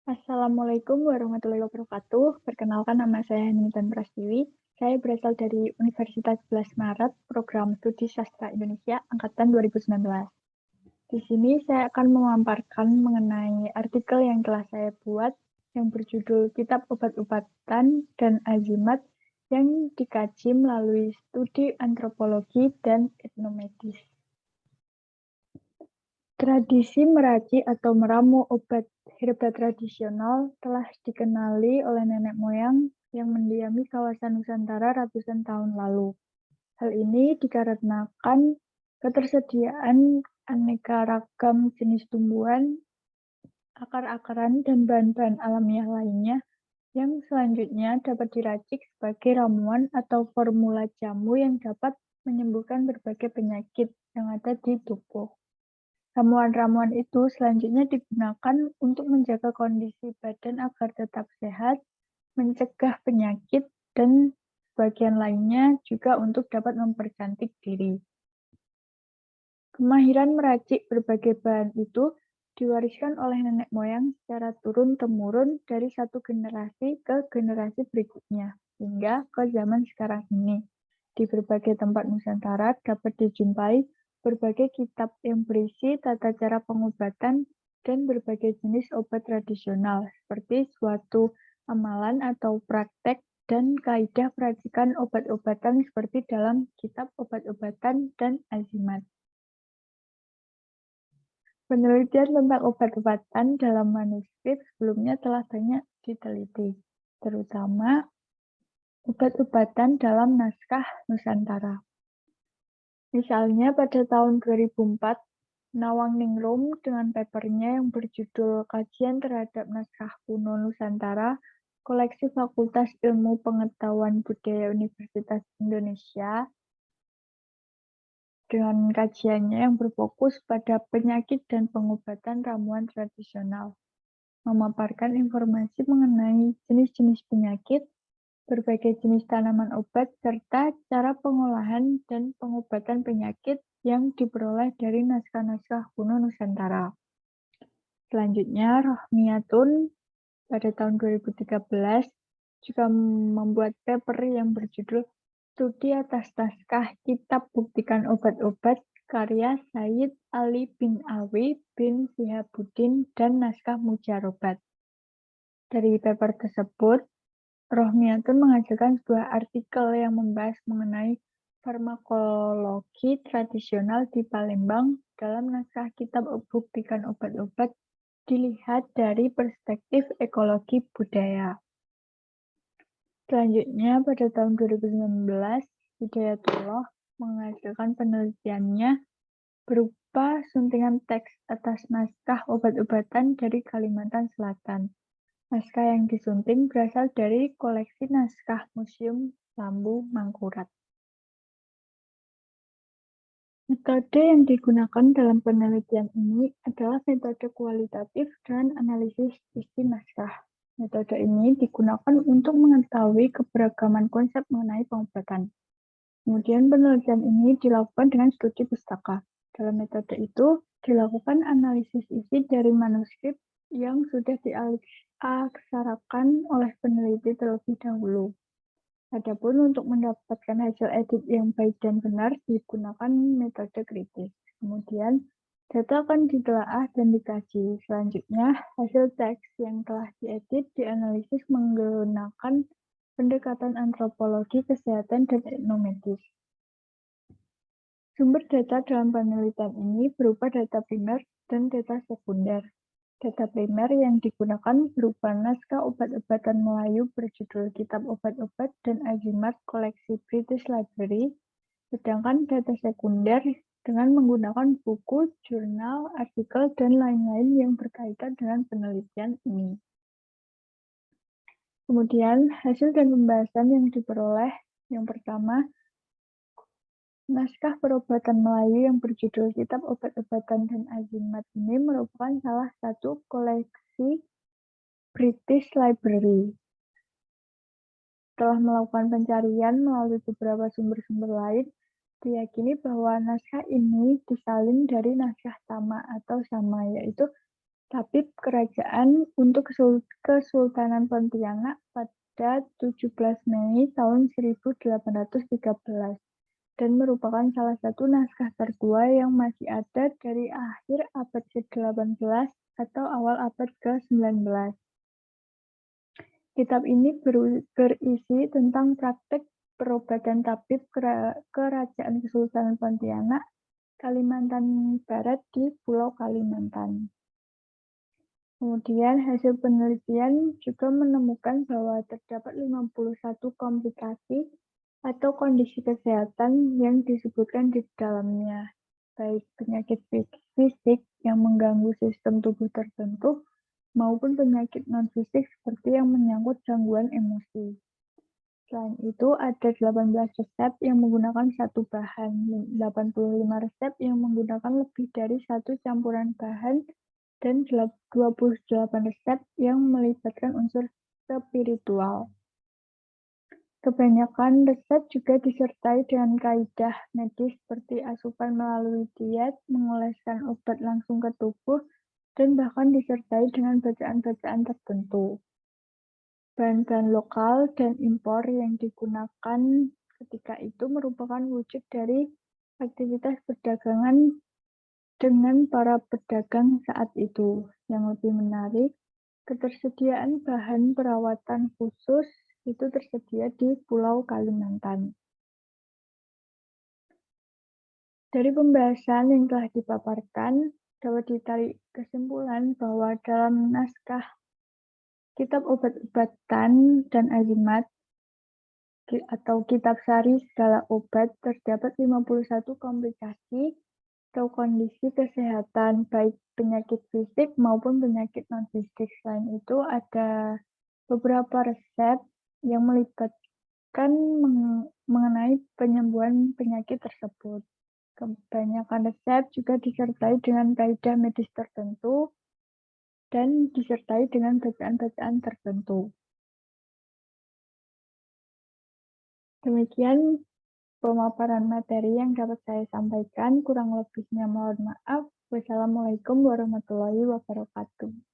Assalamualaikum warahmatullahi wabarakatuh. Perkenalkan nama saya Nintan Prastiwi. Saya berasal dari Universitas 11 Maret, Program Studi Sastra Indonesia Angkatan 2019. Di sini saya akan memaparkan mengenai artikel yang telah saya buat yang berjudul Kitab Obat-obatan dan Azimat yang dikaji melalui studi antropologi dan etnomedis. Tradisi meracik atau meramu obat herba tradisional telah dikenali oleh nenek moyang yang mendiami kawasan Nusantara ratusan tahun lalu. Hal ini dikarenakan ketersediaan aneka ragam jenis tumbuhan, akar-akaran, dan bahan-bahan alamiah lainnya yang selanjutnya dapat diracik sebagai ramuan atau formula jamu yang dapat menyembuhkan berbagai penyakit yang ada di tubuh. Ramuan-ramuan itu selanjutnya digunakan untuk menjaga kondisi badan agar tetap sehat, mencegah penyakit, dan sebagian lainnya juga untuk dapat mempercantik diri. Kemahiran meracik berbagai bahan itu diwariskan oleh nenek moyang secara turun-temurun dari satu generasi ke generasi berikutnya, hingga ke zaman sekarang ini. Di berbagai tempat Nusantara dapat dijumpai berbagai kitab yang berisi tata cara pengobatan dan berbagai jenis obat tradisional, seperti suatu amalan atau praktek dan kaidah peracikan obat-obatan seperti dalam kitab obat-obatan dan azimat. Penelitian tentang obat-obatan dalam manuskrip sebelumnya telah banyak diteliti, terutama obat-obatan dalam naskah Nusantara. Misalnya pada tahun 2004, Nawang Ningrum dengan papernya yang berjudul Kajian Terhadap Naskah Kuno Nusantara, Koleksi Fakultas Ilmu Pengetahuan Budaya Universitas Indonesia, dengan kajiannya yang berfokus pada penyakit dan pengobatan ramuan tradisional, memaparkan informasi mengenai jenis-jenis penyakit, berbagai jenis tanaman obat, serta cara pengolahan dan pengobatan penyakit yang diperoleh dari naskah-naskah kuno Nusantara. Selanjutnya, Rohmiyatun pada tahun 2013 juga membuat paper yang berjudul Studi atas Naskah Kitab Buktikan Obat-obat karya Said Ali bin Alwi bin Sihabuddin dan Naskah Mujarobat. Dari paper tersebut, Rohmiyatun menghasilkan sebuah artikel yang membahas mengenai farmakologi tradisional di Palembang dalam naskah Kitab Buktikan Obat-obat dilihat dari perspektif ekologi budaya. Selanjutnya, pada tahun 2019, Hidayatullah menghasilkan penelitiannya berupa suntingan teks atas naskah obat-obatan dari Kalimantan Selatan. Naskah yang disunting berasal dari koleksi naskah Museum Lambu Mangkurat. Metode yang digunakan dalam penelitian ini adalah metode kualitatif dan analisis isi naskah. Metode ini digunakan untuk mengetahui keberagaman konsep mengenai pengobatan. Kemudian penelitian ini dilakukan dengan studi pustaka. Dalam metode itu dilakukan analisis isi dari manuskrip yang sudah diaksarakan oleh peneliti terlebih dahulu. Adapun untuk mendapatkan hasil edit yang baik dan benar digunakan metode kritis. Kemudian data akan ditelaah dan dikaji. Selanjutnya hasil teks yang telah diedit dianalisis menggunakan pendekatan antropologi kesehatan dan etnomedis. Sumber data dalam penelitian ini berupa data primer dan data sekunder. Data primer yang digunakan berupa naskah obat-obatan Melayu berjudul Kitab Obat-obat dan Azimat koleksi British Library, sedangkan data sekunder dengan menggunakan buku, jurnal, artikel, dan lain-lain yang berkaitan dengan penelitian ini. Kemudian, hasil dan pembahasan yang diperoleh, yang pertama, naskah perobatan Melayu yang berjudul Kitab Obat-obatan dan Azimat ini merupakan salah satu koleksi British Library. Setelah melakukan pencarian melalui beberapa sumber-sumber lain, diyakini bahwa naskah ini disalin dari naskah Tama atau sama, yaitu Tabib Kerajaan untuk Kesultanan Pontianak pada 17 Mei tahun 1813 dan merupakan salah satu naskah tertua yang masih ada dari akhir abad ke-18 atau awal abad ke-19. Kitab ini berisi tentang praktek perobatan tabib Kerajaan Kesultanan Pontianak, Kalimantan Barat di Pulau Kalimantan. Kemudian hasil penelitian juga menemukan bahwa terdapat 51 komplikasi atau kondisi kesehatan yang disebutkan di dalamnya, baik penyakit fisik yang mengganggu sistem tubuh tertentu maupun penyakit non-fisik seperti yang menyangkut gangguan emosi. Selain itu, ada 18 resep yang menggunakan satu bahan, 85 resep yang menggunakan lebih dari satu campuran bahan, dan 28 resep yang melibatkan unsur spiritual. Kebanyakan resep juga disertai dengan kaidah medis seperti asupan melalui diet, mengoleskan obat langsung ke tubuh, dan bahkan disertai dengan bacaan-bacaan tertentu. Bahan-bahan lokal dan impor yang digunakan ketika itu merupakan wujud dari aktivitas perdagangan dengan para pedagang saat itu. Yang lebih menarik, ketersediaan bahan perawatan khusus itu tersedia di Pulau Kalimantan. Dari pembahasan yang telah dipaparkan, dapat ditarik kesimpulan bahwa dalam naskah Kitab Obat-obatan dan Azimat atau Kitab Sari Segala Obat terdapat 51 komplikasi atau kondisi kesehatan, baik penyakit fisik maupun penyakit non-fisik. Selain itu, ada beberapa resep yang melibatkan mengenai penyembuhan penyakit tersebut. Kebanyakan resep juga disertai dengan kaidah medis tertentu dan disertai dengan bacaan-bacaan tertentu. Demikian pemaparan materi yang dapat saya sampaikan, kurang lebihnya mohon maaf. Wassalamualaikum warahmatullahi wabarakatuh.